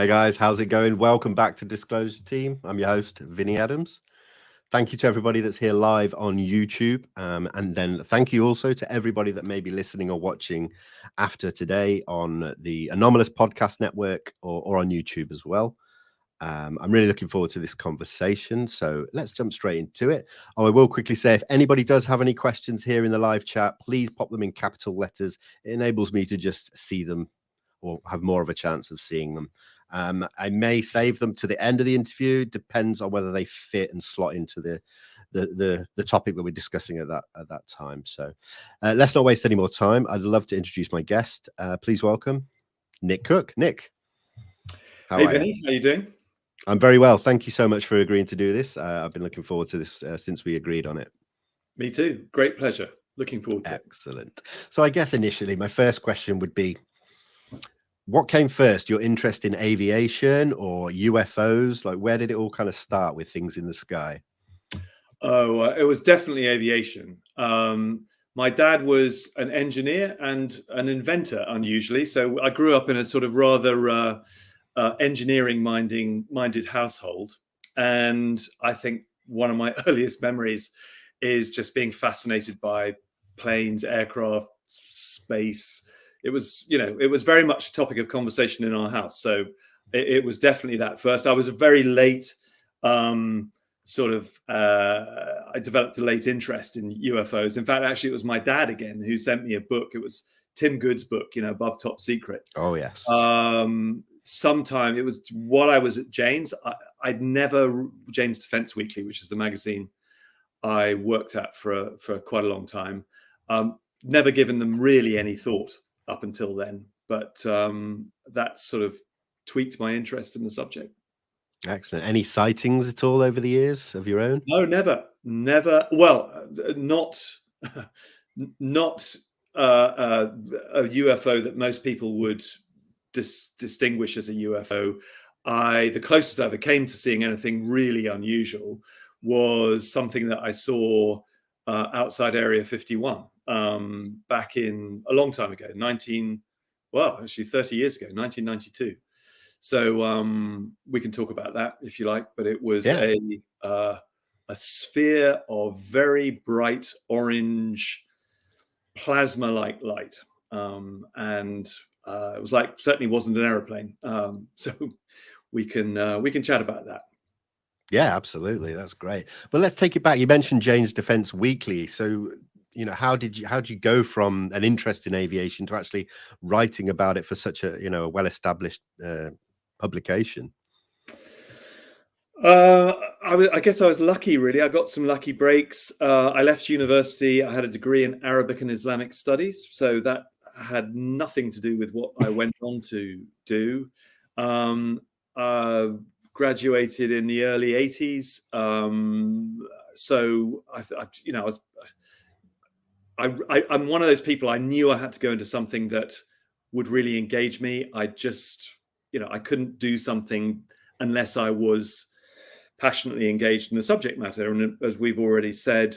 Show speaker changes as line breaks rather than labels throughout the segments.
guys, how's it going? Welcome back to Disclosure Team. I'm your host, Vinny Adams. Thank you to everybody that's here live on YouTube. And then thank you also to everybody that may be listening or watching after today on the Anomalous Podcast Network or on YouTube as well. I'm really looking forward to this conversation. So let's jump straight into it. Oh, I will quickly say, if anybody does have any questions here in the live chat, please pop them in capital letters. It enables me to just see them or have more of a chance of seeing them. I may save them to the end of the interview. Depends on whether they fit and slot into the topic that we're discussing at that time. So let's not waste any more time. I'd love to introduce my guest. Please welcome Nick Cook. Nick,
hey Vinny, how are you doing?
I'm very well. Thank you so much for agreeing to do this. I've been looking forward to this since we agreed on it.
Me too. Great pleasure. Looking forward to it.
Excellent. So I guess initially my first question would be, what came first, your interest in aviation or UFOs? Like, where did it all kind of start with things in the sky?
Oh, it was definitely aviation. My dad was an engineer and an inventor, unusually. So I grew up in a sort of rather engineering-minded household. And I think one of my earliest memories is just being fascinated by planes, aircraft, space. It was very much a topic of conversation in our house. So it was definitely that first. I was a very late I developed a late interest in UFOs. In fact, actually, it was my dad again who sent me a book. It was Tim Good's book, Above Top Secret.
Oh, yes.
Sometime, it was while I was at Jane's. Jane's Defense Weekly, which is the magazine I worked at for quite a long time. Never given them really any thought up until then, but that sort of tweaked my interest in the subject.
Excellent. Any sightings at all over the years of your own?
No, never. Well, not a UFO that most people would distinguish as a UFO. The closest I ever came to seeing anything really unusual was something that I saw outside Area 51 back in a long time ago, 30 years ago, 1992. So we can talk about that if you like, but it was a sphere of very bright orange plasma-like light, and it was certainly wasn't an aeroplane. So we can chat about that.
Yeah, absolutely. That's great. But let's take it back. You mentioned Jane's Defense Weekly. So, how did you go from an interest in aviation to actually writing about it for such a, a well-established publication?
I guess I was lucky, really. I got some lucky breaks. I left university. I had a degree in Arabic and Islamic studies. So that had nothing to do with what I went on to do. Graduated in the early 80s. So I'm one of those people. I knew I had to go into something that would really engage me. I just, I couldn't do something unless I was passionately engaged in the subject matter. And as we've already said,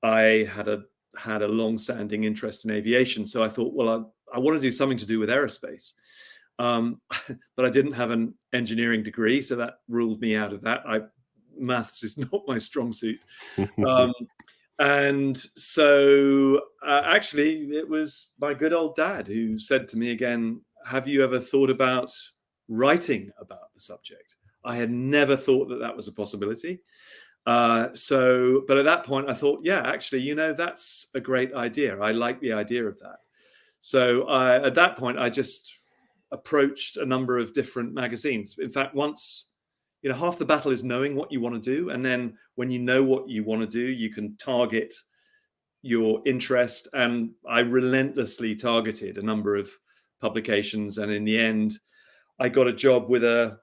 I had a long-standing interest in aviation. So I thought, well, I want to do something to do with aerospace. But I didn't have an engineering degree, so that ruled me out of that. Maths is not my strong suit. And so actually, it was my good old dad who said to me again, have you ever thought about writing about the subject? I had never thought that was a possibility. But at that point, I thought, yeah, actually, that's a great idea. I like the idea of that. So at that point, I just approached a number of different magazines. In fact, once, half the battle is knowing what you want to do. And then when you know what you want to do, you can target your interest. And I relentlessly targeted a number of publications. And in the end, I got a job with a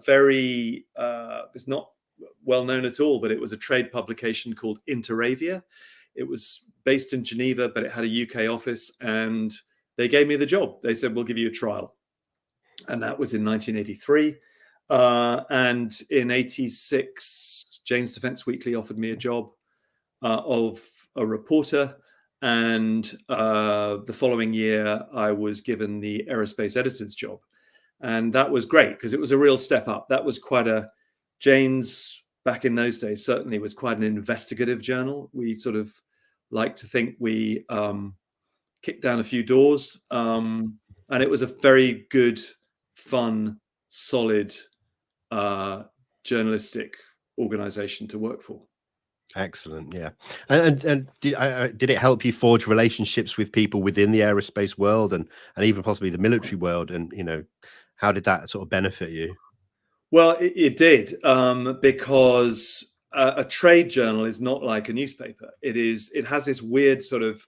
very, it's not well known at all, but it was a trade publication called Interavia. It was based in Geneva, but it had a UK office, and they gave me the job. They said, we'll give you a trial. And that was in 1983. And in 86, Jane's Defense Weekly offered me a job of a reporter. And the following year, I was given the aerospace editor's job. And that was great because it was a real step up. That was quite a, Jane's back in those days certainly was quite an investigative journal. We sort of like to think we kicked down a few doors, and it was a very good, fun, solid journalistic organization to work for.
Excellent, yeah. And did it help you forge relationships with people within the aerospace world and even possibly the military world? And how did that sort of benefit you?
Well, it did, because a trade journal is not like a newspaper. It has this weird sort of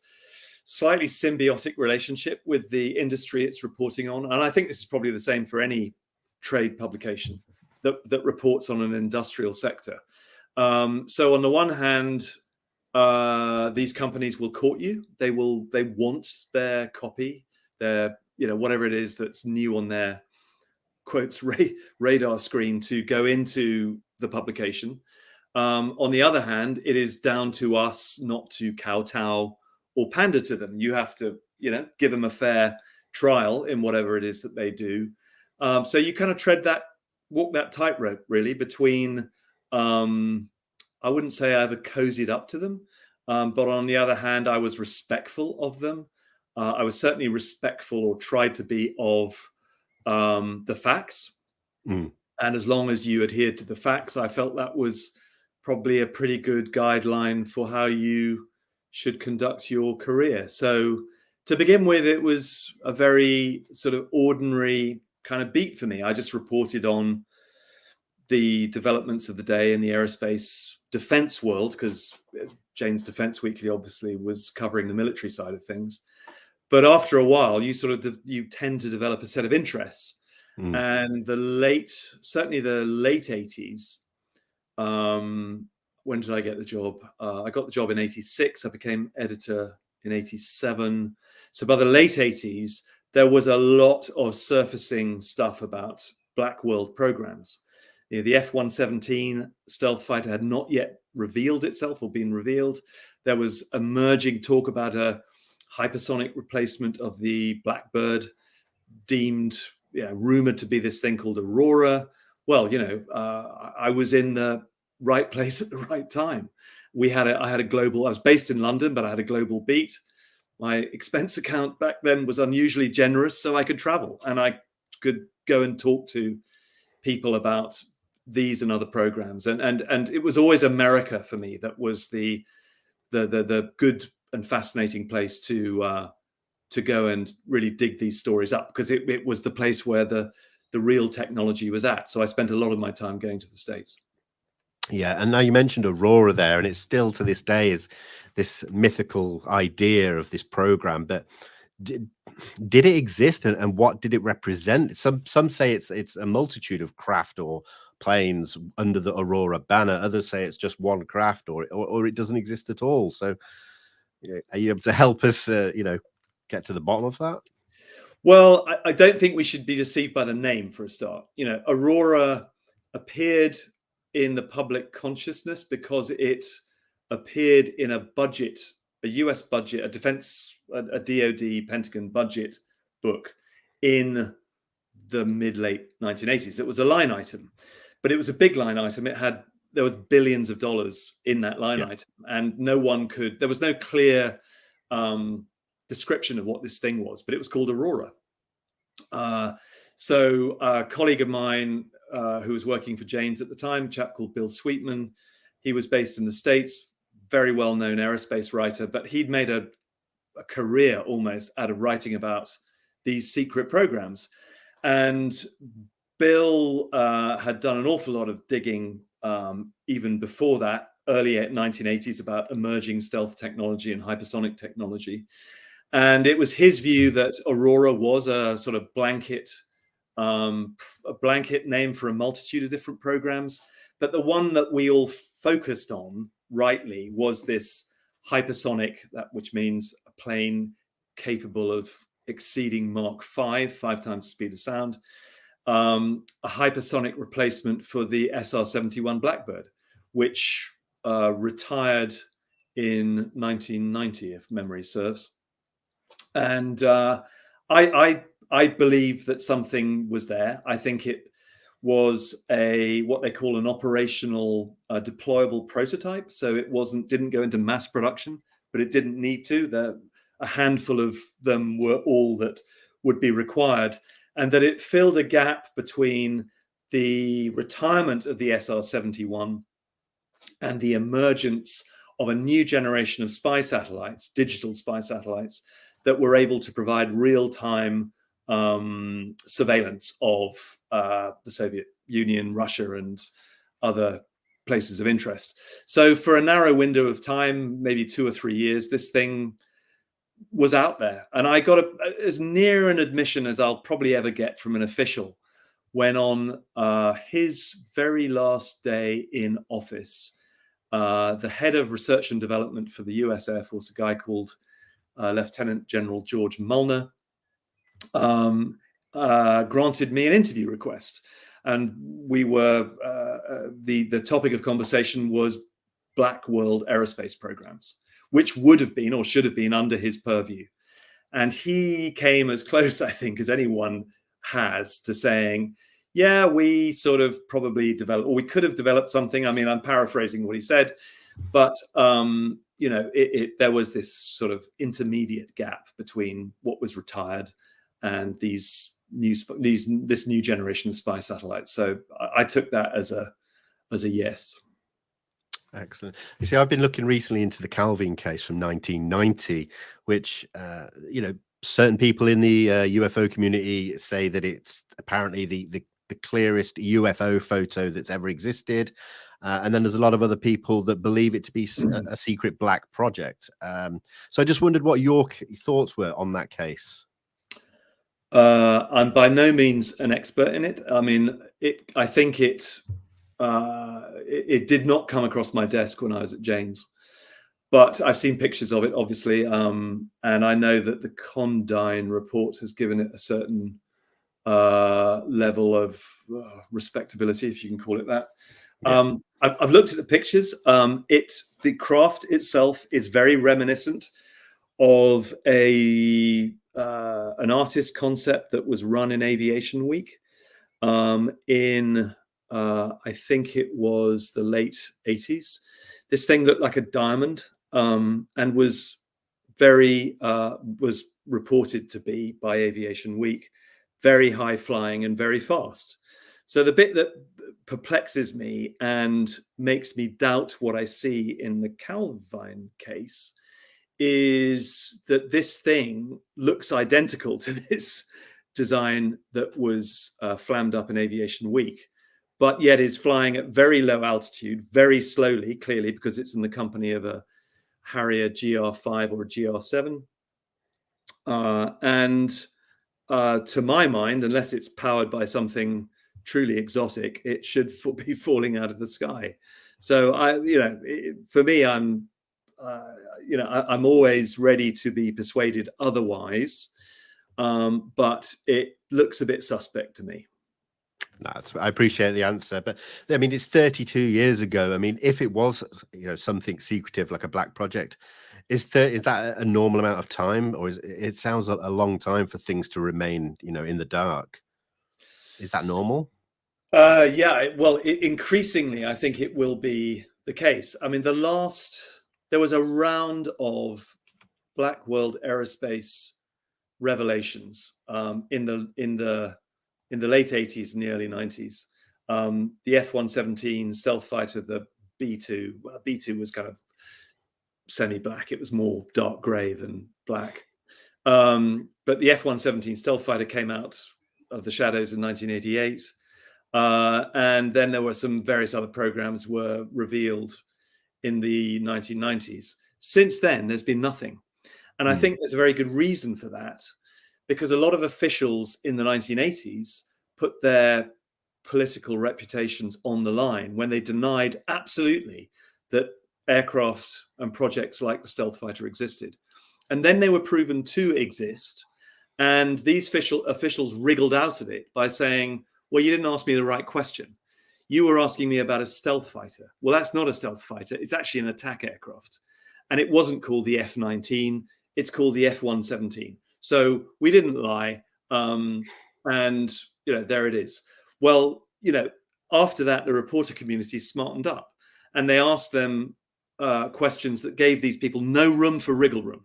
slightly symbiotic relationship with the industry it's reporting on, and I think this is probably the same for any trade publication that reports on an industrial sector. So on the one hand, these companies will court you. They want their copy, their whatever it is that's new on their quotes radar screen to go into the publication. On the other hand, it is down to us not to kowtow or pander to them. You have to give them a fair trial in whatever it is that they do. So you kind of walk that tightrope really between, I wouldn't say I ever cozied up to them, but on the other hand, I was respectful of them. I was certainly respectful, or tried to be, of the facts. And as long as you adhered to the facts, I felt that was probably a pretty good guideline for how you should conduct your career. So to begin with, it was a very sort of ordinary kind of beat for me. I just reported on the developments of the day in the aerospace defense world, because Jane's Defense Weekly obviously was covering the military side of things. But after a while, you tend to develop a set of interests. And certainly the late 80s, when did I get the job? I got the job in 86. I became editor in 87. So by the late 80s, there was a lot of surfacing stuff about black world programs. The F-117 stealth fighter had not yet revealed itself or been revealed. There was emerging talk about a hypersonic replacement of the Blackbird, deemed, rumored to be this thing called Aurora. Well, I was in the right place at the right time. I was based in London, but I had a global beat. My expense account back then was unusually generous, so I could travel and I could go and talk to people about these and other programs. And it was always America for me that was the good and fascinating place to go and really dig these stories up, because it was the place where the real technology was at. So I spent a lot of my time going to the States.
Yeah, and now you mentioned Aurora there, and it's still to this day is this mythical idea of this program. But did it exist, and what did it represent? Some say it's a multitude of craft or planes under the Aurora banner. Others say it's just one craft, or it doesn't exist at all. So, are you able to help us, get to the bottom of that?
Well, I don't think we should be deceived by the name for a start. Aurora appeared in the public consciousness because it appeared in a budget, a US budget, a defense, a DoD Pentagon budget book in the mid-late 1980s. It was a line item, but it was a big line item. There was billions of dollars in that line item, and there was no clear description of what this thing was, but it was called Aurora. So a colleague of mine who was working for Jane's at the time, a chap called Bill Sweetman, he was based in the States, very well-known aerospace writer, but he'd made a career almost out of writing about these secret programs. And Bill had done an awful lot of digging even before that, early 1980s, about emerging stealth technology and hypersonic technology. And it was his view that Aurora was a sort of blanket name for a multitude of different programs. But the one that we all focused on rightly was this hypersonic, which means a plane capable of exceeding Mach 5 times the speed of sound, a hypersonic replacement for the SR-71 Blackbird, which retired in 1990, if memory serves. And I I believe that something was there. I think it was what they call an operational deployable prototype. So it didn't go into mass production, but it didn't need to. A handful of them were all that would be required, and that it filled a gap between the retirement of the SR-71 and the emergence of a new generation of spy satellites, digital spy satellites, that were able to provide real-time surveillance of the Soviet Union, Russia, and other places of interest. So for a narrow window of time, maybe 2 or 3 years, this thing was out there. And I got as near an admission as I'll probably ever get from an official when on his very last day in office, the head of research and development for the US Air Force, a guy called Lieutenant General George Mullner, granted me an interview request. And we were, the topic of conversation was black world aerospace programs, which would have been or should have been under his purview. And he came as close, I think, as anyone has to saying, yeah, we sort of probably developed, or we could have developed something. I mean, I'm paraphrasing what he said, but you know, there was this sort of intermediate gap between what was retired and this new generation of spy satellites. So I took that as a yes.
Excellent. You see, I've been looking recently into the Calvine case from 1990, which you know, certain people in the UFO community say that it's apparently the clearest UFO photo that's ever existed. And then there's a lot of other people that believe it to be a secret black project. So I just wondered what your thoughts were on that case.
I'm by no means an expert in it. I mean, I think it did not come across my desk when I was at Jane's, but I've seen pictures of it, obviously, and I know that the Condign report has given it a certain level of respectability, if you can call it that. Yeah. I've looked at the pictures. The craft itself is very reminiscent of an artist concept that was run in Aviation Week in I think it was the late 80s. This thing looked like a diamond and was reported to be by Aviation Week very high flying and very fast. So the bit that perplexes me and makes me doubt what I see in the Calvine case is that this thing looks identical to this design that was flammed up in Aviation Week, but yet is flying at very low altitude, very slowly, clearly, because it's in the company of a Harrier GR5 or a GR7. To my mind, unless it's powered by something truly exotic, it should be falling out of the sky. So for me, I'm always ready to be persuaded otherwise, but it looks a bit suspect to me.
I appreciate the answer, but I mean, it's 32 years ago. I mean, if it was, something secretive like a black project, is that a normal amount of time, or it sounds a long time for things to remain, in the dark? Is that normal?
Yeah, well, increasingly, I think it will be the case. I mean, there was a round of black world aerospace revelations in the late 80s and the early 90s. The F-117 stealth fighter, the B-2. Well, B-2 was kind of semi-black. It was more dark gray than black. But the F-117 stealth fighter came out of the shadows in 1988. And then there were some various other programs were revealed in the 1990s. Since then, there's been nothing. And I think there's a very good reason for that, because a lot of officials in the 1980s put their political reputations on the line when they denied absolutely that aircraft and projects like the stealth fighter existed. And then they were proven to exist. And these officials wriggled out of it by saying, well, you didn't ask me the right question. You were asking me about a stealth fighter. Well, that's not a stealth fighter. It's actually an attack aircraft. And it wasn't called the F-19. It's called the F-117. So we didn't lie. And there it is. Well, after that, the reporter community smartened up, and they asked them questions that gave these people no room for wriggle room.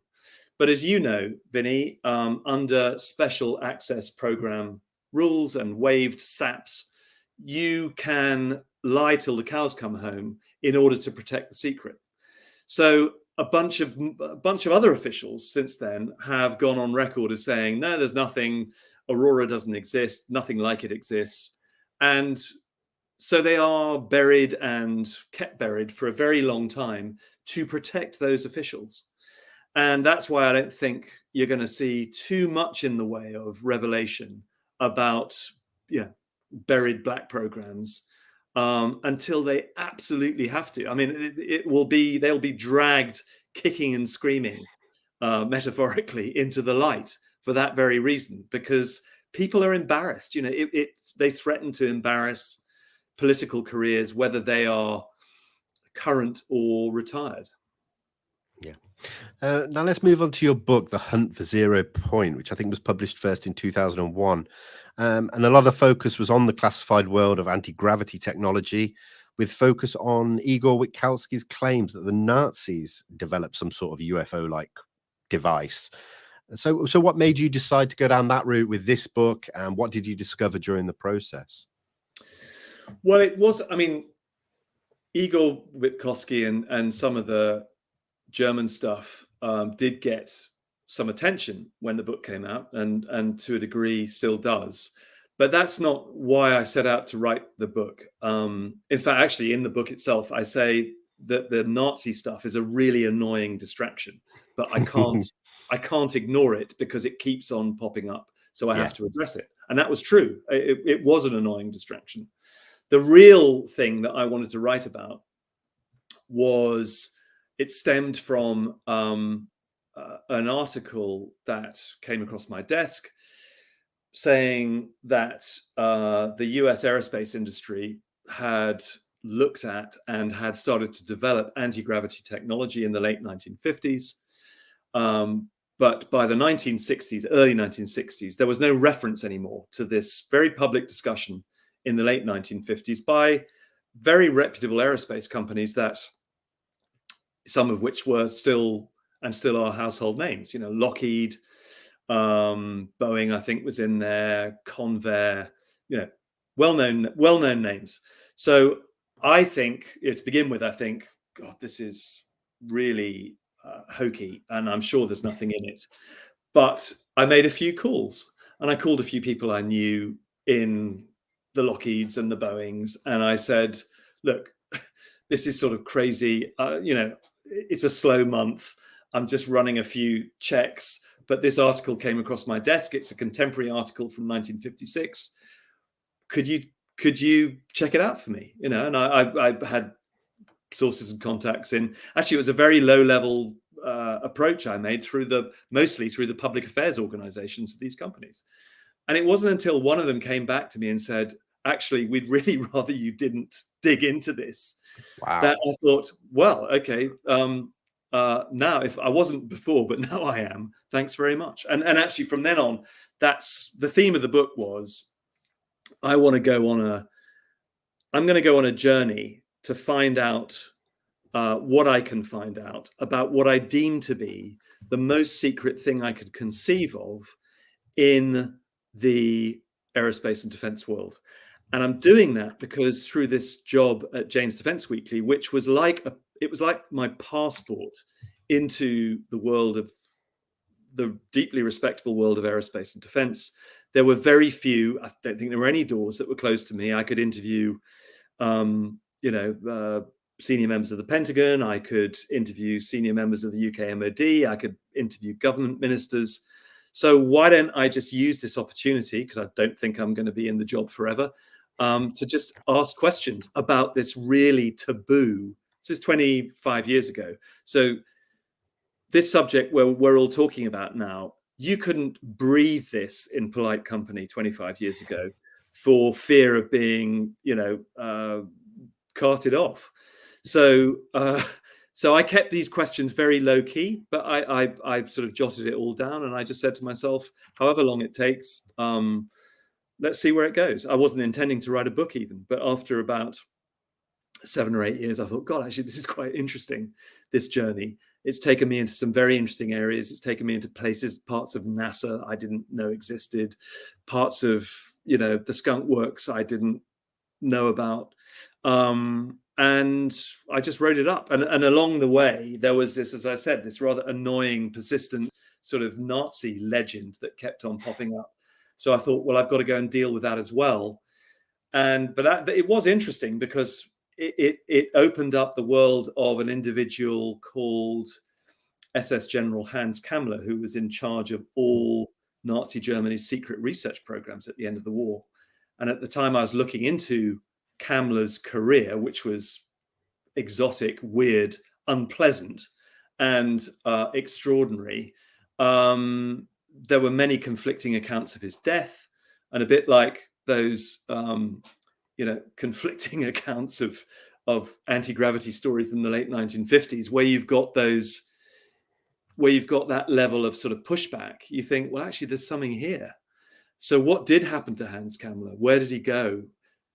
But as you know, Vinny, under special access program rules and waived SAPs, you can lie till the cows come home in order to protect the secret. So a bunch of other officials since then have gone on record as saying, no, there's nothing, Aurora doesn't exist, nothing like it exists. And so they are buried and kept buried for a very long time to protect those officials. And that's why I don't think you're going to see too much in the way of revelation about buried black programs until they absolutely have to. I mean, they'll be dragged kicking and screaming, metaphorically, into the light for that very reason, because people are embarrassed. They threaten to embarrass political careers, whether they are current or retired.
Yeah. Now let's move on to your book, The Hunt for Zero Point, which I think was published first in 2001. And a lot of focus was on the classified world of anti-gravity technology, with focus on Igor Witkowski's claims that the Nazis developed some sort of UFO-like device. So what made you decide to go down that route with this book, and what did you discover during the process?
Well, Igor Witkowski and some of the German stuff did get some attention when the book came out, and to a degree still does. But that's not why I set out to write the book. In fact, actually, in the book itself, I say that the Nazi stuff is a really annoying distraction, but I can't ignore it because it keeps on popping up. So I have to address it. And that was true. It was an annoying distraction. The real thing that I wanted to write about was, it stemmed from an article that came across my desk saying that the US aerospace industry had looked at and had started to develop anti-gravity technology in the late 1950s. But by the 1960s, early 1960s, there was no reference anymore to this very public discussion in the late 1950s by very reputable aerospace companies, that some of which were still are household names. Lockheed, Boeing, I think, was in there, Convair, well-known names. So I think, to begin with, God, this is really hokey, and I'm sure there's nothing in it. But I made a few calls, and I called a few people I knew in the Lockheeds and the Boeings, and I said, look, this is sort of crazy. It's a slow month. I'm just running a few checks, but this article came across my desk. It's a contemporary article from 1956. Could you check it out for me? And I had sources and contacts in. Actually, it was a very low level approach I made mostly through the public affairs organizations of these companies. And it wasn't until one of them came back to me and said, actually, we'd really rather you didn't dig into this.
Wow.
That I thought, well, okay, now, if I wasn't before, but now I am, thanks very much. And actually from then on, that's the theme of the book was, I'm going to go on a journey to find out what I can find out about what I deem to be the most secret thing I could conceive of in the aerospace and defense world. And I'm doing that because through this job at Jane's Defense Weekly, which was like my passport into the world of the deeply respectable world of aerospace and defense, there were very few, I don't think there were any doors that were closed to me. I could interview, senior members of the Pentagon. I could interview senior members of the UK MOD. I could interview government ministers. So why don't I just use this opportunity, because I don't think I'm going to be in the job forever, to just ask questions about this really taboo. This is 25 years ago. So this subject where we're all talking about now, you couldn't breathe this in polite company 25 years ago for fear of being, carted off. So So I kept these questions very low key, but I sort of jotted it all down, and I just said to myself, however long it takes, let's see where it goes. I wasn't intending to write a book even, but after about 7 or 8 years, I thought, God, actually, this is quite interesting, this journey. It's taken me into some very interesting areas. It's taken me into places, parts of NASA I didn't know existed, parts of, the skunk works I didn't know about. And I just wrote it up. And along the way, there was this, as I said, this rather annoying, persistent sort of Nazi legend that kept on popping up. So I thought, well, I've got to go and deal with that as well. But it was interesting because it opened up the world of an individual called SS General Hans Kammler, who was in charge of all Nazi Germany's secret research programs at the end of the war. And at the time I was looking into Kammler's career, which was exotic, weird, unpleasant, and extraordinary, there were many conflicting accounts of his death, and a bit like those conflicting accounts of anti-gravity stories in the late 1950s, where you've got that level of sort of pushback. You think, well, actually, there's something here. So what did happen to Hans Kammler? Where did he go?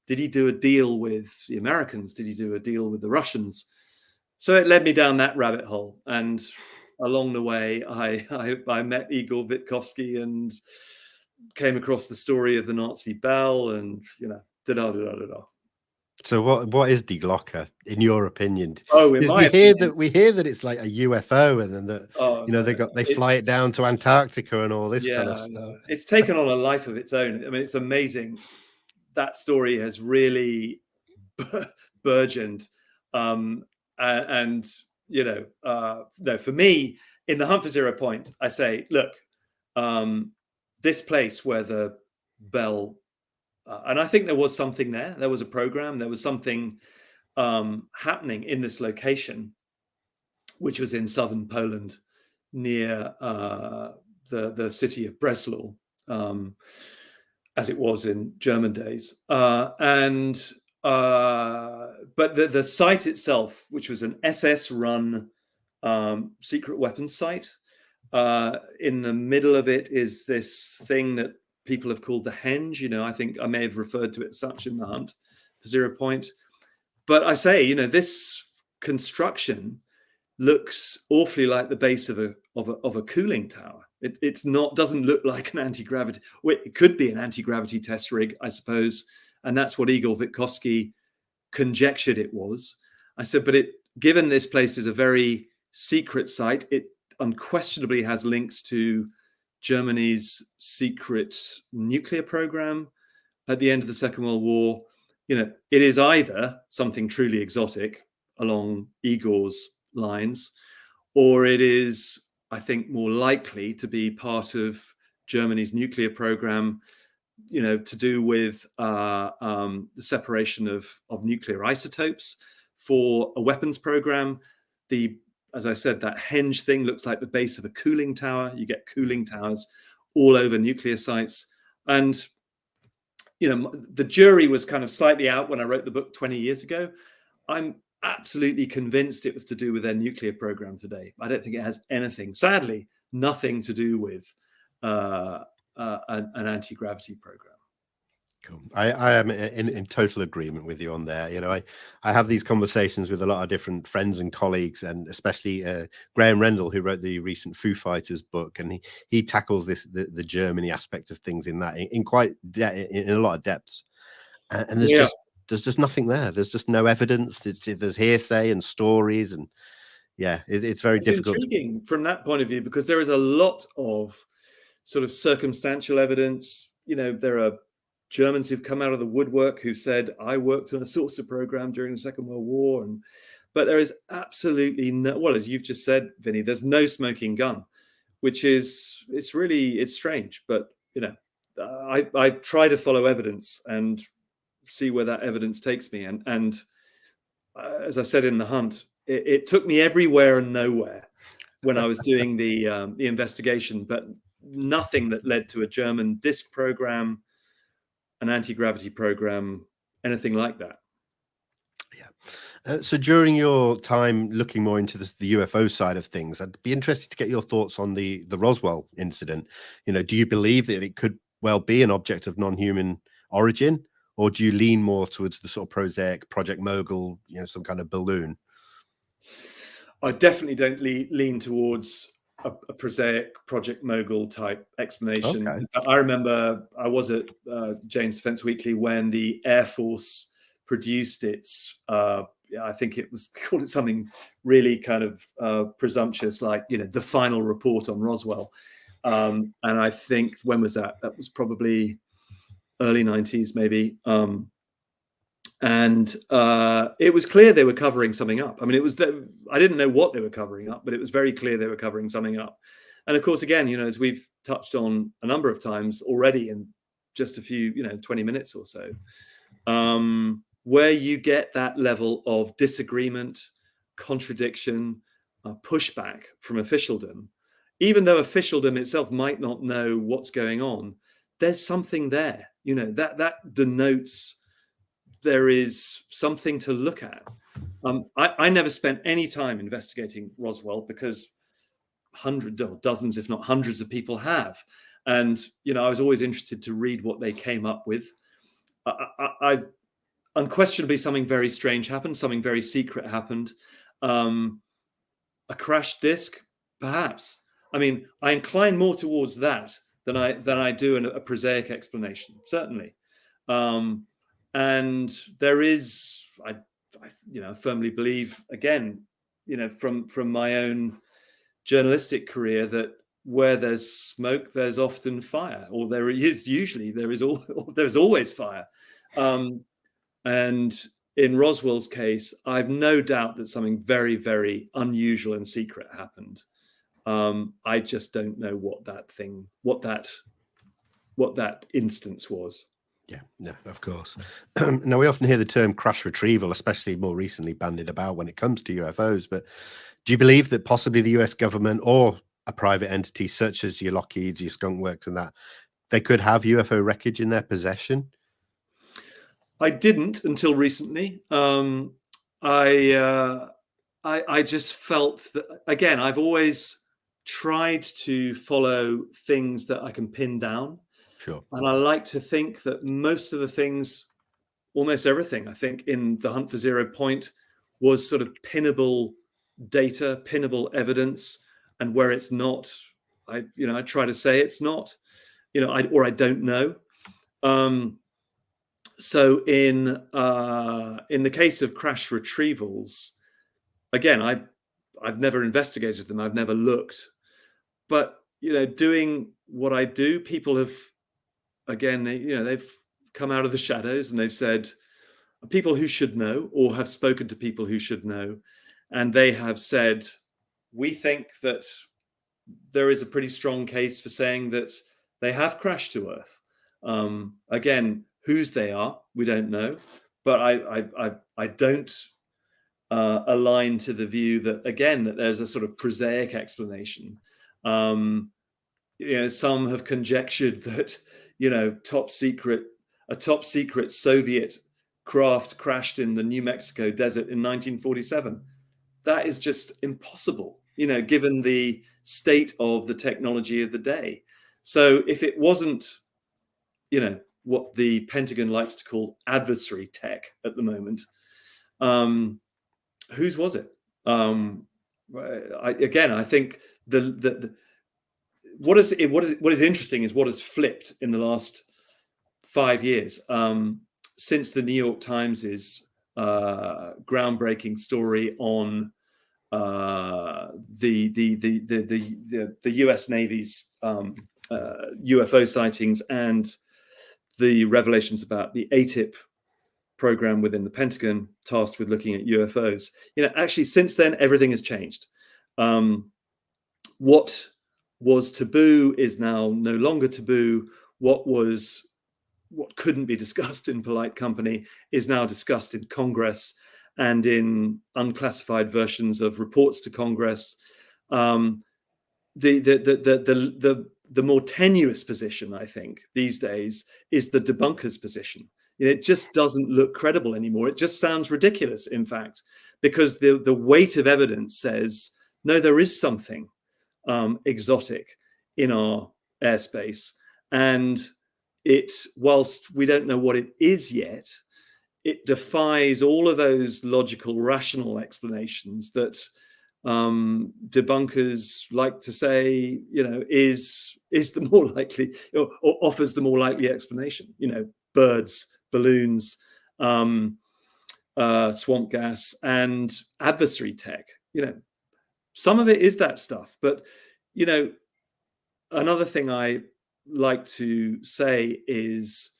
Did he do a deal with the Americans? Did he do a deal with the Russians? So it led me down that rabbit hole. And along the way, I met Igor Witkowski and came across the story of the Nazi bell, and da-da-da-da-da-da.
So what is Die Glocke, in your opinion?
Oh, in my opinion,
we hear that it's like a UFO, and then that they fly it down to Antarctica and all this kind of stuff.
It's taken on a life of its own. I mean, it's amazing. That story has really burgeoned, no, for me, in the Hunt for Zero Point, I say, look, this place where the bell, and I think there was something there. There was a program. There was something happening in this location, which was in southern Poland, near the city of Breslau, as it was in German days. But the site itself, which was an SS-run secret weapons site, in the middle of it is this thing that people have called the henge. I think I may have referred to it as such in the Hunt for Zero Point. But I say, this construction looks awfully like the base of a cooling tower. It's not, doesn't look like an anti-gravity. Well, it could be an anti-gravity test rig, I suppose, and that's what Igor Witkowski conjectured it was. I said, but given this place is a very secret site, it unquestionably has links to Germany's secret nuclear program at the end of the Second World War. It is either something truly exotic along Igor's lines, or it is, I think, more likely to be part of Germany's nuclear program, to do with the separation of nuclear isotopes for a weapons program. As I said, that henge thing looks like the base of a cooling tower. You get cooling towers all over nuclear sites. And, the jury was kind of slightly out when I wrote the book 20 years ago. I'm absolutely convinced it was to do with their nuclear program today. I don't think it has anything, sadly, nothing to do with an anti-gravity program.
Cool. I am in total agreement with you on there. I have these conversations with a lot of different friends and colleagues, and especially Graham Rendell, who wrote the recent Foo Fighters book, and he tackles the Germany aspect of things in that in a lot of depth. And there's just nothing there. There's just no evidence. There's hearsay and stories, and it's very difficult.
It's intriguing from that point of view, because there is a lot of sort of circumstantial evidence. There are Germans who've come out of the woodwork who said, I worked on a saucer program during the Second World War. But there is absolutely no, well, as you've just said, Vinny, there's no smoking gun, which is, it's strange. But, I try to follow evidence and see where that evidence takes me. And as I said in the Hunt, it took me everywhere and nowhere when I was doing the investigation, but nothing that led to a German disc program, an anti-gravity program, anything like that.
Yeah. So during your time looking more into the UFO side of things, I'd be interested to get your thoughts on the Roswell incident. Do you believe that it could well be an object of non-human origin, or do you lean more towards the sort of prosaic Project Mogul, some kind of balloon?
I definitely don't lean towards a prosaic Project Mogul type explanation.
Okay.
I remember I was at Jane's Defense Weekly when the Air Force produced its, I think it was called it something really kind of presumptuous, like, the final report on Roswell. And I think, when was that? That was probably early 90s, maybe. And it was clear they were covering something up. I mean, I didn't know what they were covering up, but it was very clear they were covering something up. And of course, again, as we've touched on a number of times already in just a few, 20 minutes or so, where you get that level of disagreement, contradiction, pushback from officialdom, even though officialdom itself might not know what's going on, there's something there, that denotes there is something to look at. I never spent any time investigating Roswell because dozens, if not hundreds of people have. And, I was always interested to read what they came up with. I unquestionably, something very strange happened. Something very secret happened. A crashed disk, perhaps. I mean, I incline more towards that than I do a prosaic explanation, certainly. And there is, I firmly believe, again, from my own journalistic career, that where there's smoke, there's often fire, or there's always fire. And in Roswell's case, I've no doubt that something very, very unusual and secret happened. I just don't know what that instance was.
Yeah, no, of course. Now, we often hear the term crash retrieval, especially more recently bandied about when it comes to UFOs. But do you believe that possibly the US government or a private entity such as your Lockheeds, your Skunk Works and that, they could have UFO wreckage in their possession?
I didn't until recently. I just felt that, again, I've always tried to follow things that I can pin down.
Sure.
And I like to think that most of the things, almost everything, I think, in the Hunt for Zero Point was sort of pinnable data, pinnable evidence. And where it's not, I try to say it's not, I don't know. So in the case of crash retrievals, again, I've never investigated them. I've never looked. But, doing what I do, people have, again, they've come out of the shadows and they've said, people who should know, or have spoken to people who should know, and they have said, we think that there is a pretty strong case for saying that they have crashed to Earth. Again, whose they are, we don't know, but I don't align to the view that, again, that there's a sort of prosaic explanation. Some have conjectured that, a top secret Soviet craft crashed in the New Mexico desert in 1947. That is just impossible, given the state of the technology of the day. So if it wasn't, what the Pentagon likes to call adversary tech at the moment, whose was it? I think what is interesting is what has flipped in the last 5 years, since the New York Times's groundbreaking story on the U.S. Navy's UFO sightings and the revelations about the aatip program within the Pentagon tasked with looking at UFOs. Actually, since then, everything has changed. What was taboo is now no longer taboo. What couldn't be discussed in polite company is now discussed in Congress and in unclassified versions of reports to Congress. The more tenuous position, I think, these days is the debunker's position. It just doesn't look credible anymore. It just sounds ridiculous, in fact, because the weight of evidence says, no, there is something exotic in our airspace. And whilst we don't know what it is yet, it defies all of those logical, rational explanations that debunkers like to say, is the more likely, or offers the more likely explanation. Birds, balloons, swamp gas, and adversary tech. Some of it is that stuff, but another thing I like to say is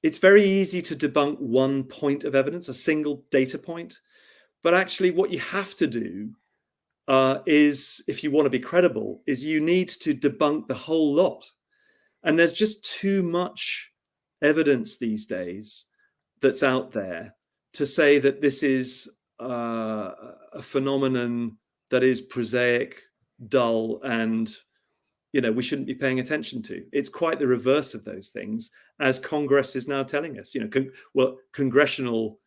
it's very easy to debunk one point of evidence, a single data point. But actually what you have to do is, if you want to be credible, is you need to debunk the whole lot. And there's just too much evidence these days that's out there to say that this is a phenomenon that is prosaic, dull, and we shouldn't be paying attention to. It's quite the reverse of those things, as Congress is now telling us. Congressional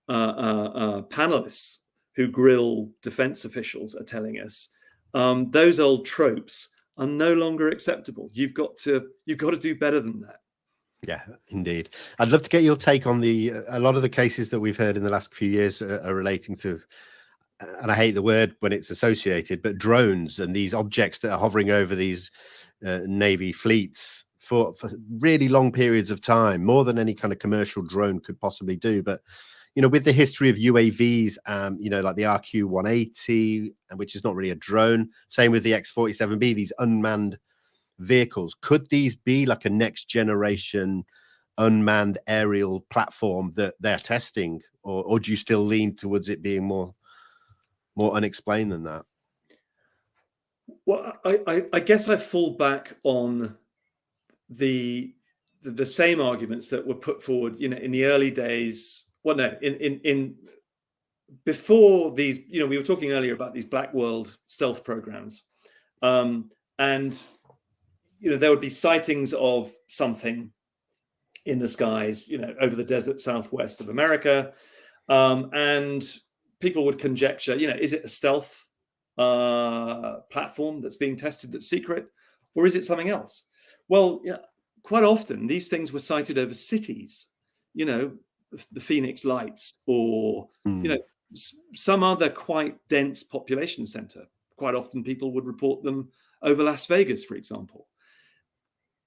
panelists who grill defense officials are telling us those old tropes are no longer acceptable. You've got to do better than that.
Yeah, indeed. I'd love to get your take on a lot of the cases that we've heard in the last few years are relating to, and I hate the word when it's associated, but drones and these objects that are hovering over these Navy fleets for really long periods of time, more than any kind of commercial drone could possibly do. But with the history of UAVs, like the RQ-180, which is not really a drone, same with the X-47B, these unmanned vehicles, could these be like a next generation unmanned aerial platform that they're testing, or do you still lean towards it being more unexplained than that?
Well, I guess I fall back on the same arguments that were put forward, in the early days. Well, no, in before these, we were talking earlier about these black world stealth programs, and there would be sightings of something in the skies, over the desert southwest of America, and people would conjecture, is it a stealth platform that's being tested that's secret, or is it something else? Well, quite often these things were sighted over cities, the Phoenix Lights, or some other quite dense population center. Quite often people would report them over Las Vegas, for example.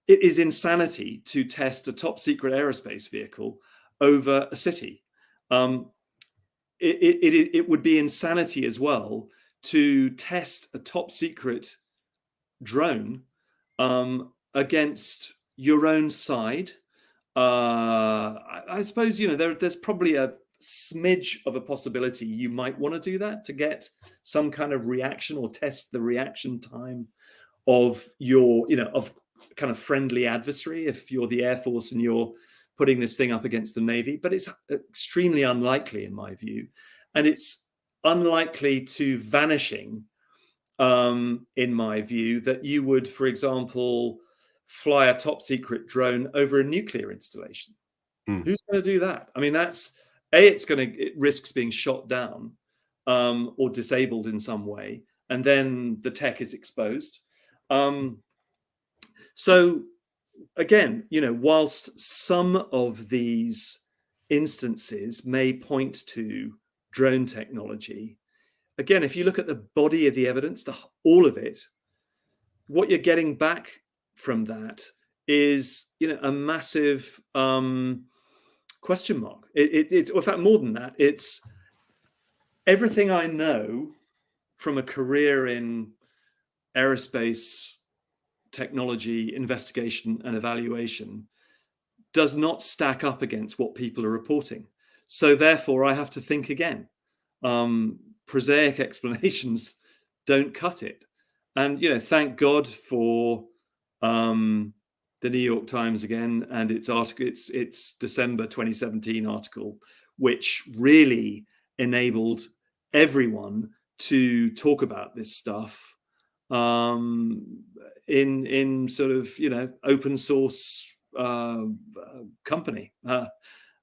It is insanity to test a top secret aerospace vehicle over a city. It would be insanity as well to test a top secret drone against your own side. I suppose there's probably a smidge of a possibility you might want to do that to get some kind of reaction, or test the reaction time of your of kind of friendly adversary, if you're the Air Force and you're putting this thing up against the Navy. But it's extremely unlikely, in my view, and it's unlikely to vanishing, in my view, that you would, for example, fly a top secret drone over a nuclear installation. Who's going to do that? I mean, it risks being shot down or disabled in some way, and then the tech is exposed. So again, whilst some of these instances may point to drone technology, again, if you look at the body of the evidence, all of it, what you're getting back from that is, a massive question mark. It's in fact more than that. It's everything I know from a career in aerospace technology investigation and evaluation does not stack up against what people are reporting. So therefore, I have to think again. Prosaic explanations don't cut it. And, thank God for the New York Times again, and its article, its December 2017 article, which really enabled everyone to talk about this stuff in sort of open source company.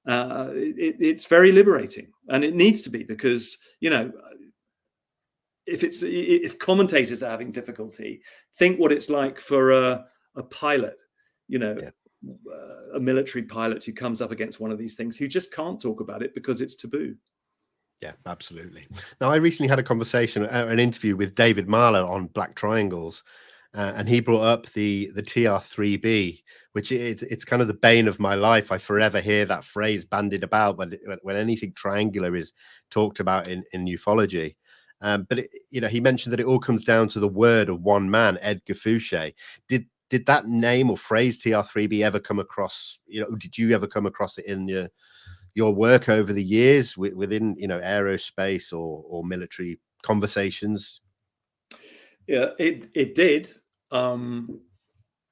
It's very liberating, and it needs to be, because, you know, if commentators are having difficulty, think what it's like for a pilot, you know, a military pilot who comes up against one of these things, who just can't talk about it because it's taboo.
Yeah, absolutely. Now, I recently had a conversation, an interview with David Marlowe on Black Triangles, and he brought up the TR-3B, which it's kind of the bane of my life. I forever hear that phrase bandied about when anything triangular is talked about in ufology. But you know, he mentioned that it all comes down to the word of one man, Edgar Fouché. Did that name or phrase TR-3B ever come across? You know, did you ever come across it in your work over the years within, you know, aerospace or military conversations?
Yeah, it did, but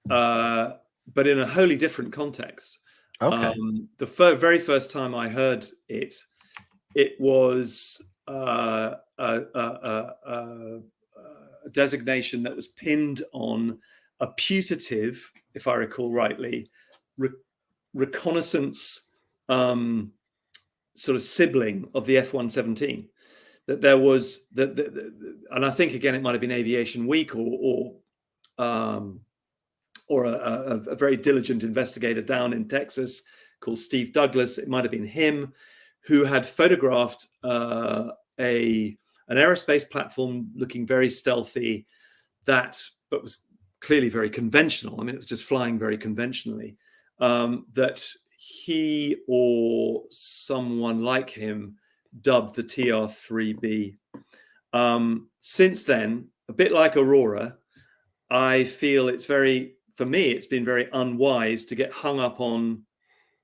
in a wholly different context.
Okay.
The very first time I heard it, it was a designation that was pinned on a putative, if I recall rightly, reconnaissance sort of sibling of the F-117. That there was and I think again it might have been Aviation Week or a very diligent investigator down in Texas called Steve Douglas. It might have been him who had photographed an aerospace platform looking very stealthy, but was clearly very conventional. I mean, it was just flying very conventionally. That he or someone like him dubbed the TR-3B. Since then, a bit like Aurora, I feel for me, it's been very unwise to get hung up on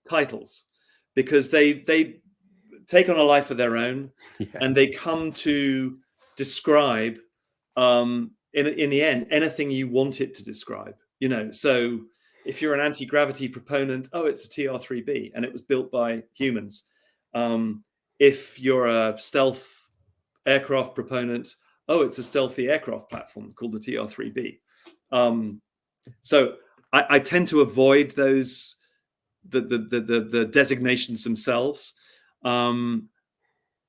titles, because they take on a life of their own, and they come to describe, in the end, anything you want it to describe. You know, so if you're an anti-gravity proponent, oh, it's a TR-3B, and it was built by humans. If you're a stealth aircraft proponent, oh, it's a stealthy aircraft platform called the TR-3B. So I tend to avoid those the designations themselves. When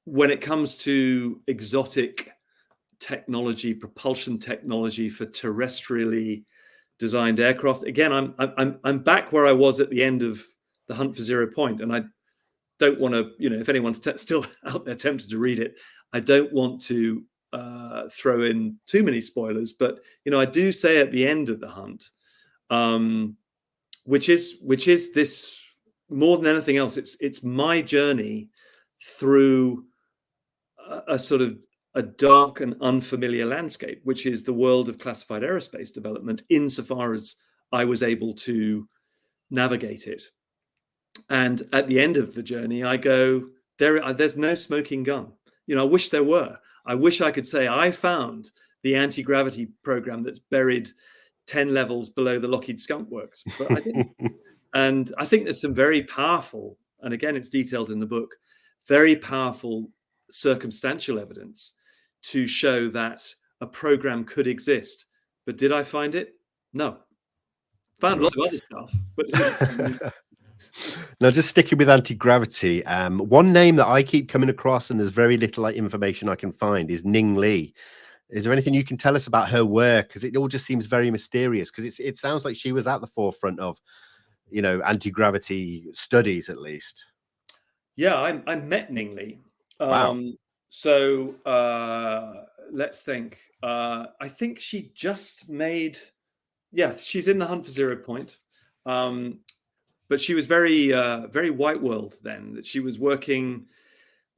it comes to exotic technology, propulsion technology for terrestrially designed aircraft, again, I'm back where I was at the end of The Hunt for Zero Point, and I don't want to, you know, if anyone's still out there tempted to read it, I don't want to throw in too many spoilers, but, you know, I do say at the end of The Hunt, which is this, more than anything else, it's my journey through a sort of a dark and unfamiliar landscape, which is the world of classified aerospace development, insofar as I was able to navigate it. And at the end of the journey, I go, there's no smoking gun. You know, I wish there were. I wish I could say I found the anti-gravity program that's buried 10 levels below the Lockheed Skunk Works, but I didn't. And I think there's some very powerful, and again, it's detailed in the book, very powerful circumstantial evidence to show that a program could exist. But did I find it? No. Found lots of other stuff, but
now, just sticking with anti-gravity, one name that I keep coming across, and there's very little information I can find, is Ning Li. Is there anything you can tell us about her work? Because it all just seems very mysterious, because it sounds like she was at the forefront of, you know, anti-gravity studies, at least.
Yeah, I met Ning Li.
Wow.
So let's think. I think she just made, she's in The Hunt for Zero Point. But she was very white world then. That she was working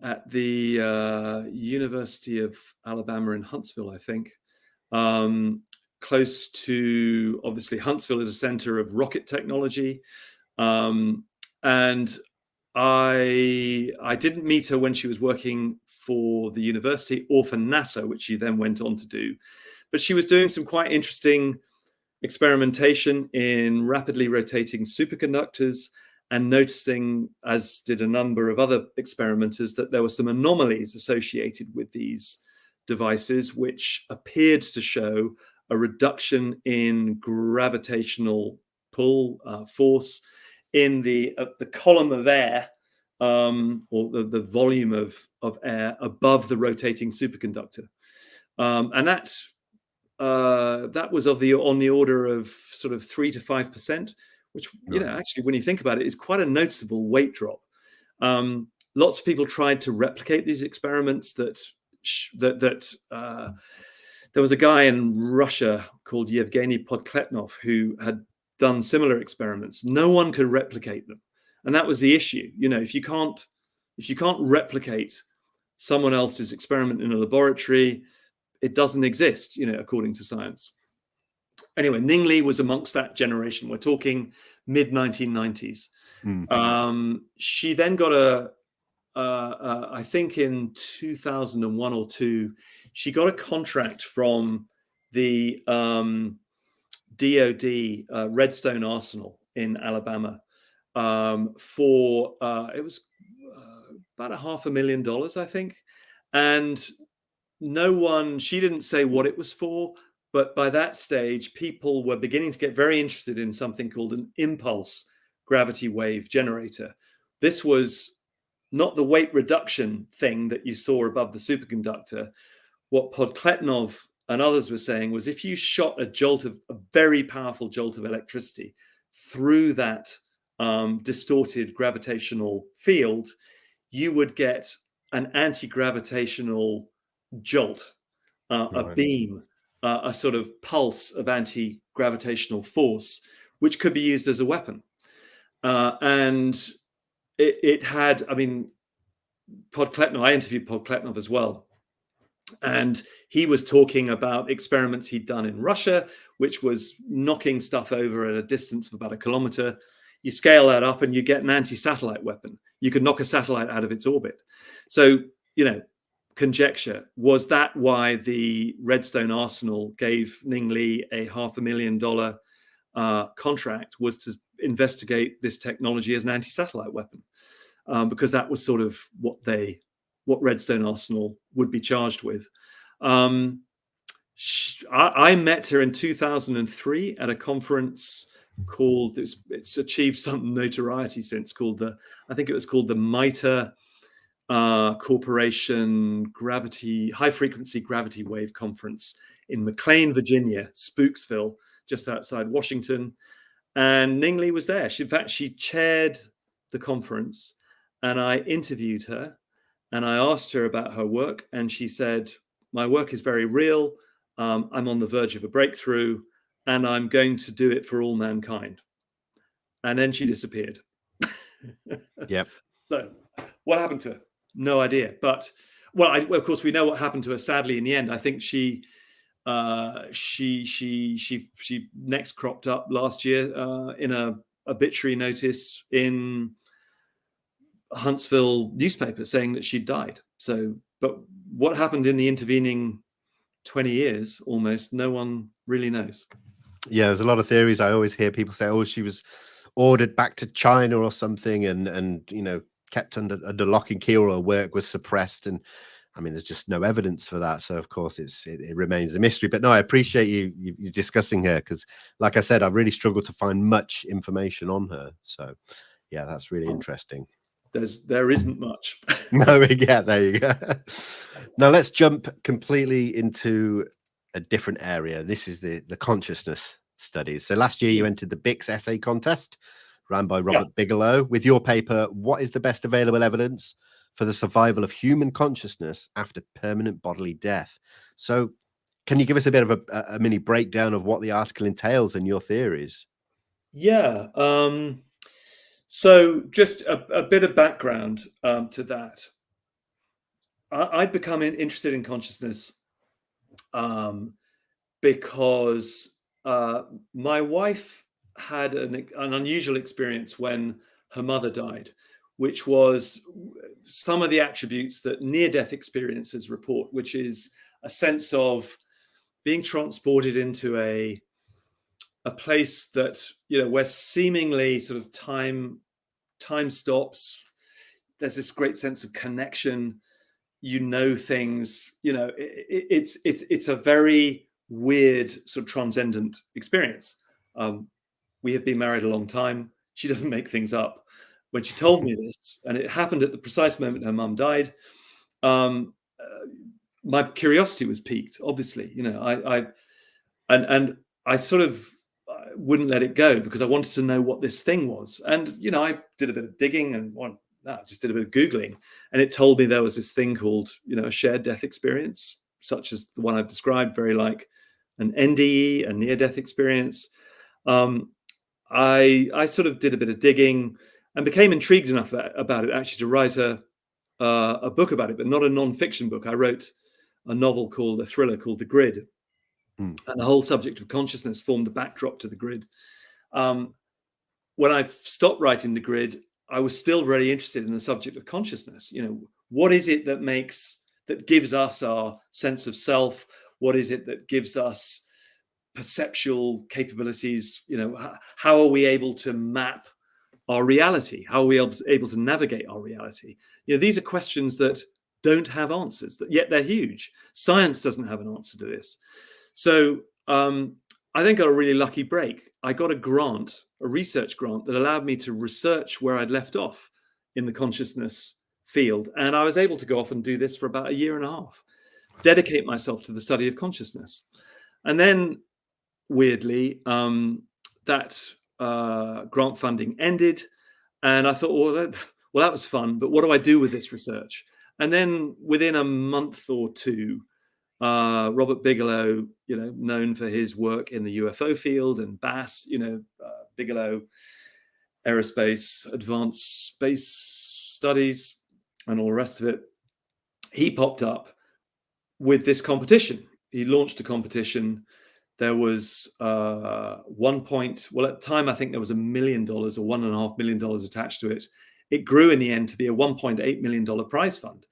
at the University of Alabama in Huntsville, I think, close to, obviously, Huntsville is a center of rocket technology. And I didn't meet her when she was working for the university or for NASA, which she then went on to do. But she was doing some quite interesting experimentation in rapidly rotating superconductors, and noticing, as did a number of other experimenters, that there were some anomalies associated with these devices, which appeared to show a reduction in gravitational pull force in the column of air, or the volume of air above the rotating superconductor, and that was on the order of sort of 3 to 5%, which, actually, when you think about it, is quite a noticeable weight drop. Lots of people tried to replicate these experiments. There was a guy in Russia called Yevgeny Podkletnov who had done similar experiments. No one could replicate them, and that was the issue. If you can't replicate someone else's experiment in a laboratory, it doesn't exist, according to science. Anyway, Ning Li was amongst that generation. We're talking mid 1990s. She then got I think in 2001 or 2, she got a contract from the DoD Redstone Arsenal in Alabama for it was about $500,000, I think. And she didn't say what it was for, but by that stage, people were beginning to get very interested in something called an impulse gravity wave generator. This was not the weight reduction thing that you saw above the superconductor. What Podkletnov and others were saying was, if you shot a very powerful jolt of electricity through that distorted gravitational field, you would get an anti-gravitational jolt, a beam, a sort of pulse of anti-gravitational force, which could be used as a weapon. And it had, I interviewed Podkletnov as well. And he was talking about experiments he'd done in Russia, which was knocking stuff over at a distance of about 1 kilometer. You scale that up and you get an anti-satellite weapon. You could knock a satellite out of its orbit. So, conjecture, was that why the Redstone Arsenal gave Ning Li a $500,000 contract, was to investigate this technology as an anti-satellite weapon? Because that was sort of what Redstone Arsenal would be charged with. I met her in 2003 at a conference called, it's achieved some notoriety since, I think it was called the MITRE Corporation High Frequency Gravity Wave Conference in McLean, Virginia, Spooksville, just outside Washington. And Ning Li was there. She chaired the conference, and I interviewed her and I asked her about her work, and she said, my work is very real. I'm on the verge of a breakthrough, and I'm going to do it for all mankind. And then she disappeared.
Yep.
So what happened to her? No idea. But, of course, we know what happened to her, sadly, in the end. I think she next cropped up last year in a obituary notice in Huntsville newspaper saying that she'd died. So, but what happened in the intervening 20 years, almost, no one really knows.
Yeah, there's a lot of theories. I always hear people say, oh, she was ordered back to China or something, and kept under lock and key, or her work was suppressed. And there's just no evidence for that. So of course it remains a mystery. But no, I appreciate you discussing her, because like I said, I've really struggled to find much information on her. So yeah, that's really interesting.
There isn't much.
No, yeah, there you go. Now let's jump completely into a different area. This is the consciousness studies. So last year you entered the BICS essay contest ran by Robert Bigelow with your paper, What is the Best Available Evidence for the Survival of Human Consciousness After Permanent Bodily Death? So can you give us a bit of a mini breakdown of what the article entails and your theories?
Yeah. So just a bit of background to that. I'd become interested in consciousness because my wife had an unusual experience when her mother died, which was some of the attributes that near-death experiences report, which is a sense of being transported into a place that, where seemingly sort of time stops. There's this great sense of connection. Things. It's a very weird sort of transcendent experience. we have been married a long time. She doesn't make things up. When she told me this, and it happened at the precise moment her mum died, my curiosity was piqued. Obviously, I sort of wouldn't let it go because I wanted to know what this thing was. And I did a bit of digging and just did a bit of Googling, and it told me there was this thing called a shared death experience, such as the one I've described, very like an NDE, a near-death experience. I sort of did a bit of digging and became intrigued enough about it actually to write a book about it, but not a non-fiction book. I wrote a a thriller called The Grid, and the whole subject of consciousness formed the backdrop to The Grid. When I stopped writing The Grid, I was still very interested in the subject of consciousness. What is it that gives us our sense of self? What is it that gives us perceptual capabilities? How are we able to map our reality? How are we able to navigate our reality? These are questions that don't have answers, yet they're huge. Science doesn't have an answer to this. So I then got a really lucky break. I got a research grant that allowed me to research where I'd left off in the consciousness field. And I was able to go off and do this for about a year and a half, dedicate myself to the study of consciousness. And then, weirdly, that grant funding ended. And I thought, well, that was fun, but what do I do with this research? And then within a month or two, Robert Bigelow, known for his work in the UFO field, and BASS, Bigelow Aerospace, Advanced Space Studies, and all the rest of it, he popped up with this competition. He launched a competition. There was at the time, I think there was $1 million or $1.5 million attached to it. It grew in the end to be a $1.8 million prize fund.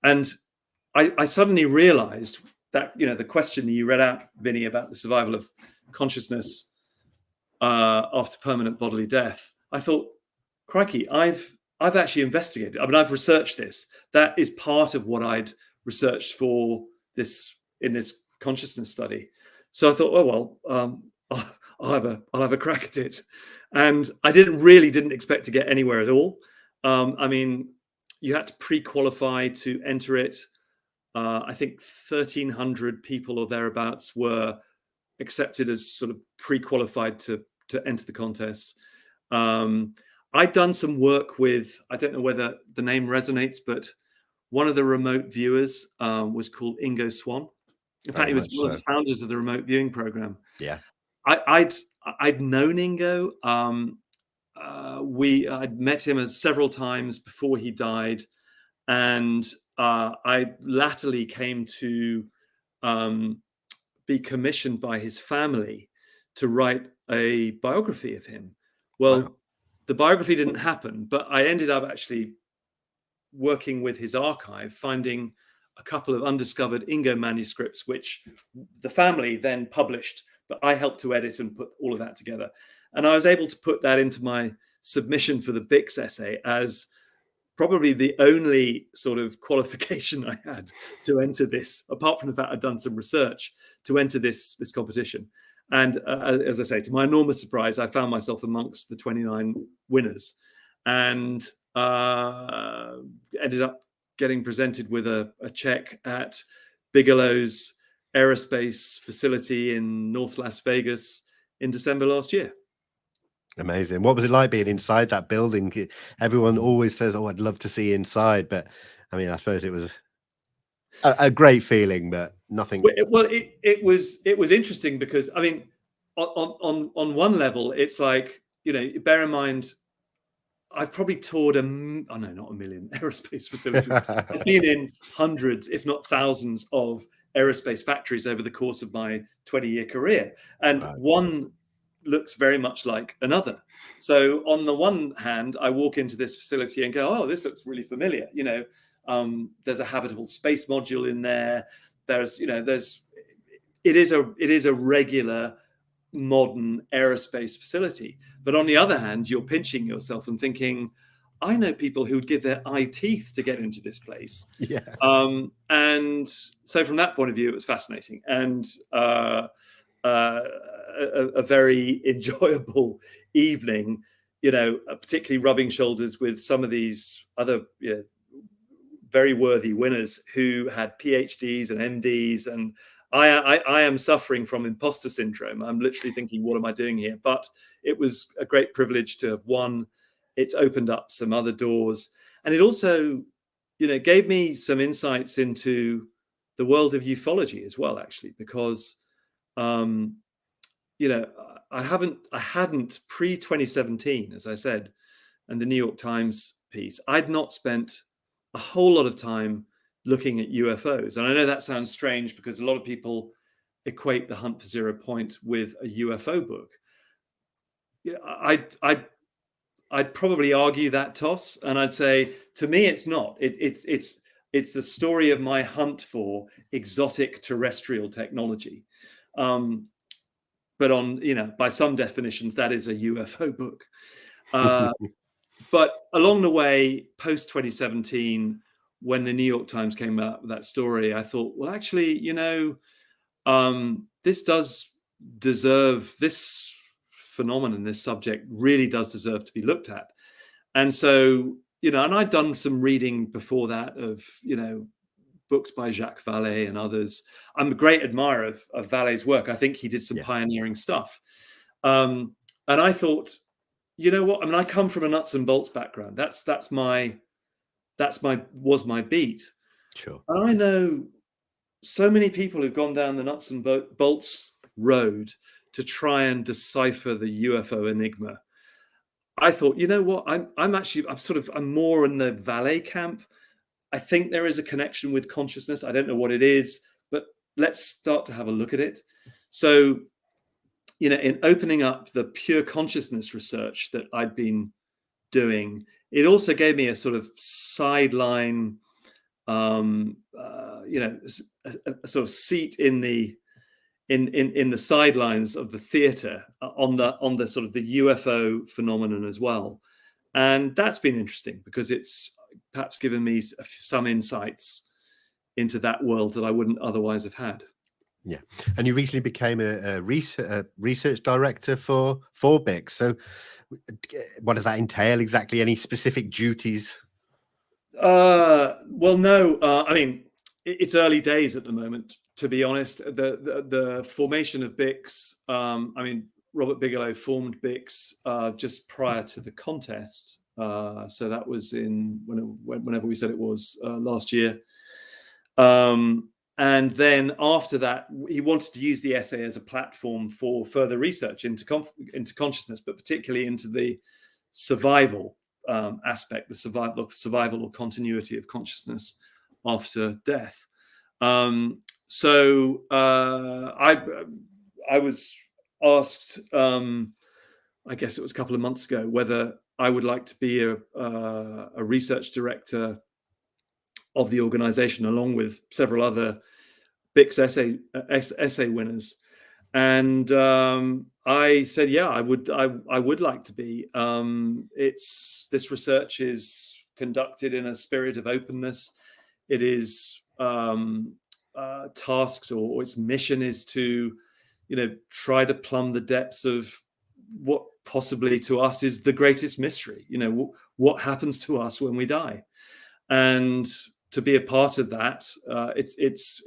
And I suddenly realized that, the question that you read out, Vinny, about the survival of consciousness after permanent bodily death, I thought, crikey, I've actually investigated. I mean, I've researched this. That is part of what I'd researched for this in this consciousness study. So I thought, I'll have a crack at it. And I didn't expect to get anywhere at all. I mean, you had to pre-qualify to enter it. I think 1,300 people or thereabouts were accepted as sort of pre-qualified to enter the contest. I'd done some work with, I don't know whether the name resonates, but one of the remote viewers was called Ingo Swann. In fact, he was one of the founders of the remote viewing program.
Yeah,
I'd known Ingo. I'd met him several times before he died, and I latterly came to be commissioned by his family to write a biography of him. Well, wow. The biography didn't happen, but I ended up actually working with his archive, finding a couple of undiscovered Ingo manuscripts, which the family then published, but I helped to edit and put all of that together. And I was able to put that into my submission for the Bix essay as probably the only sort of qualification I had to enter this, apart from the fact I'd done some research to enter this competition. And as I say, to my enormous surprise, I found myself amongst the 29 winners, and ended up getting presented with a check at Bigelow's Aerospace facility in North Las Vegas in December last year.
Amazing. What was it like being inside that building? Everyone always says, "Oh, I'd love to see inside," but I mean, I suppose it was a great feeling, but nothing.
Well, it was interesting because, I mean, on one level, it's like, bear in mind, I've probably toured not a million aerospace facilities. I've been in hundreds, if not thousands, of aerospace factories over the course of my 20-year career, and one looks very much like another. So on the one hand, I walk into this facility and go, "Oh, this looks really familiar." There's a habitable space module in there. It is a regular modern aerospace facility. But on the other hand, you're pinching yourself and thinking, I know people who would give their eye teeth to get into this place.
Yeah.
And so from that point of view, it was fascinating. And a very enjoyable evening, particularly rubbing shoulders with some of these other very worthy winners who had PhDs and MDs, and I am suffering from imposter syndrome. I'm literally thinking, what am I doing here? But it was a great privilege to have won. It's opened up some other doors, and it also, gave me some insights into the world of ufology as well, actually, because I hadn't pre-2017, as I said, and the New York Times piece, I'd not spent a whole lot of time looking at UFOs. And I know that sounds strange because a lot of people equate The Hunt for Zero Point with a UFO book. I'd probably argue that toss, and I'd say, to me, it's not. It's the story of my hunt for exotic terrestrial technology. But by some definitions, that is a UFO book. But along the way, post 2017, when the New York Times came out with that story, I thought, well, actually, this does deserve, this phenomenon, this subject really does deserve to be looked at. And so, and I'd done some reading before that of, books by Jacques Vallée and others. I'm a great admirer of Vallée's work. I think he did some pioneering stuff. And I thought, you know what? I mean, I come from a nuts and bolts background. Was my beat.
Sure.
And I know so many people who've gone down the nuts and bolts road to try and decipher the UFO enigma. I thought, you know what? I'm more in the Vallée camp. I think there is a connection with consciousness. I don't know what it is, but let's start to have a look at it. So, in opening up the pure consciousness research that I'd been doing, it also gave me a sort of sideline, a sort of seat in the sidelines of the theatre on the sort of the UFO phenomenon as well. And that's been interesting because it's perhaps given me some insights into that world that I wouldn't otherwise have had.
Yeah, and you recently became a research director for BIC. So what does that entail exactly? Any specific duties?
Well, no. I mean, it's early days at the moment, to be honest. The formation of BICs, Robert Bigelow formed BICs just prior to the contest. So that was whenever we said it was last year. And then after that, he wanted to use the essay as a platform for further research into consciousness, but particularly into the survival aspect, the survival or continuity of consciousness after death. So I was asked, I guess it was a couple of months ago, whether I would like to be a research director of the organization, along with several other BIC's essay winners. And I said, yeah, I would like to be. This research is conducted in a spirit of openness. It is tasked, or its mission is to, try to plumb the depths of what possibly to us is the greatest mystery. What happens to us when we die, and to be a part of that, it's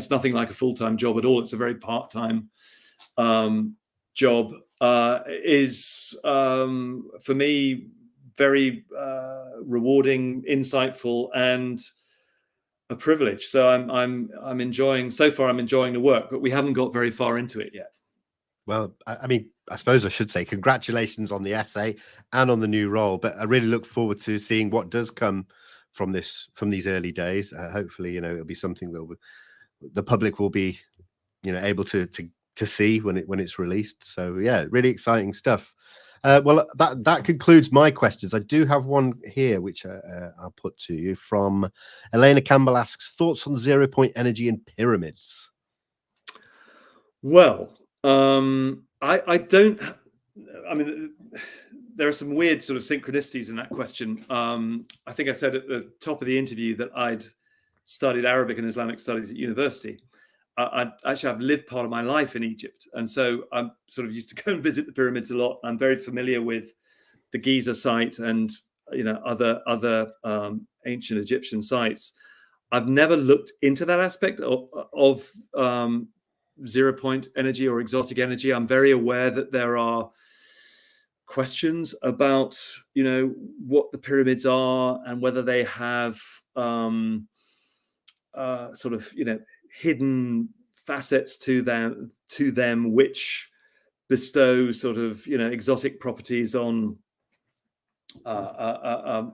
nothing like a full-time job at all. It's a very part-time job. Is for me very rewarding, insightful, and a privilege. So I'm enjoying the work, but we haven't got very far into it yet.
Well, I suppose I should say congratulations on the essay and on the new role, but I really look forward to seeing what does come from these early days. Hopefully, it'll be something that the public will be, able to see when it's released. So yeah, really exciting stuff. Well, that concludes my questions. I do have one here, which I'll put to you from Elena Campbell. Asks thoughts on 0 point energy and pyramids.
Well, I don't. I mean, there are some weird sort of synchronicities in that question. I think I said at the top of the interview that I'd studied Arabic and Islamic studies at university. I've lived part of my life in Egypt, and so I'm sort of used to go and visit the pyramids a lot. I'm very familiar with the Giza site and other ancient Egyptian sites. I've never looked into that aspect of 0 point energy or exotic energy. I'm very aware that there are questions about what the pyramids are and whether they have sort of hidden facets to them which bestow sort of exotic properties on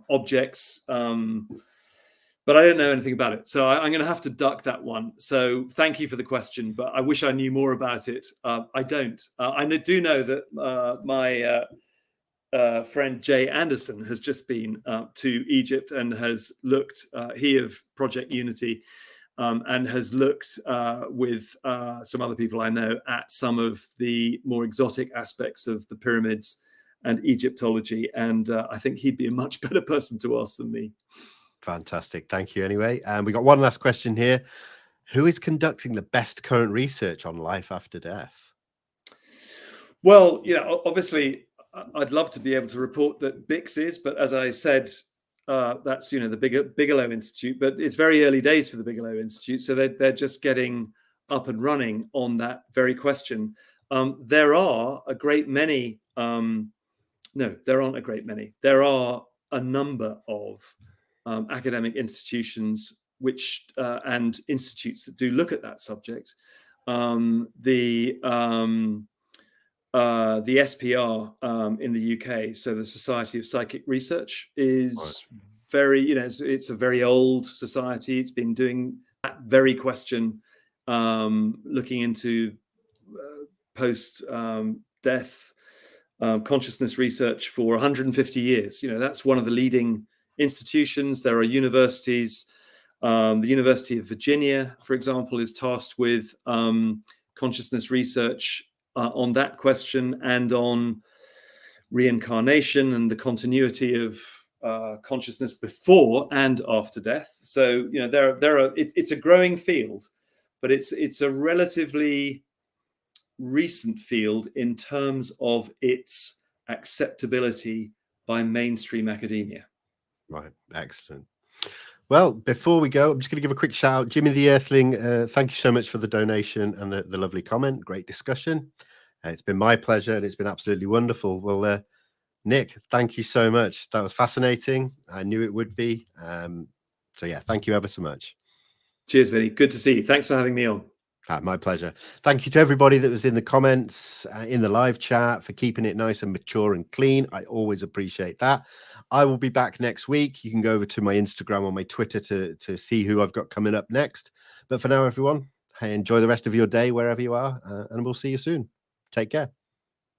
objects, but I don't know anything about it, so I'm going to have to duck that one. So thank you for the question, but I wish I knew more about it. I don't. I do know that my friend Jay Anderson has just been to Egypt and has looked, he of Project Unity, and has looked with some other people I know at some of the more exotic aspects of the pyramids and Egyptology. And I think he'd be a much better person to ask than me.
Fantastic. Thank you anyway. And we got one last question here. Who is conducting the best current research on life after death?
Well, obviously, I'd love to be able to report that Bix is, but as I said, that's the Bigelow Institute, but it's very early days for the Bigelow Institute, so they're just getting up and running on that very question. There are a great many. No, there aren't a great many. There are a number of academic institutions which and institutes that do look at that subject. The SPR in the UK, so the Society of Psychic Research, is very, it's a very old society. It's been doing that very question, looking into post-death consciousness research for 150 years. That's one of the leading institutions. There are universities. The University of Virginia, for example, is tasked with consciousness research on that question and on reincarnation and the continuity of consciousness before and after death. So it's a growing field, but it's a relatively recent field in terms of its acceptability by mainstream academia.
Right, excellent. Well, before we go, I'm just going to give a quick shout out. Jimmy the Earthling, thank you so much for the donation and the lovely comment. Great discussion. It's been my pleasure and it's been absolutely wonderful. Well, Nick, thank you so much. That was fascinating. I knew it would be. So yeah, thank you ever so much.
Cheers, Vinny. Good to see you. Thanks for having me on.
My pleasure. Thank you to everybody that was in the comments, in the live chat, for keeping it nice and mature and clean. I always appreciate that. I will be back next week. You can go over to my Instagram or my Twitter to see who I've got coming up next. But for now, everyone, hey, enjoy the rest of your day wherever you are, and we'll see you soon. Take care.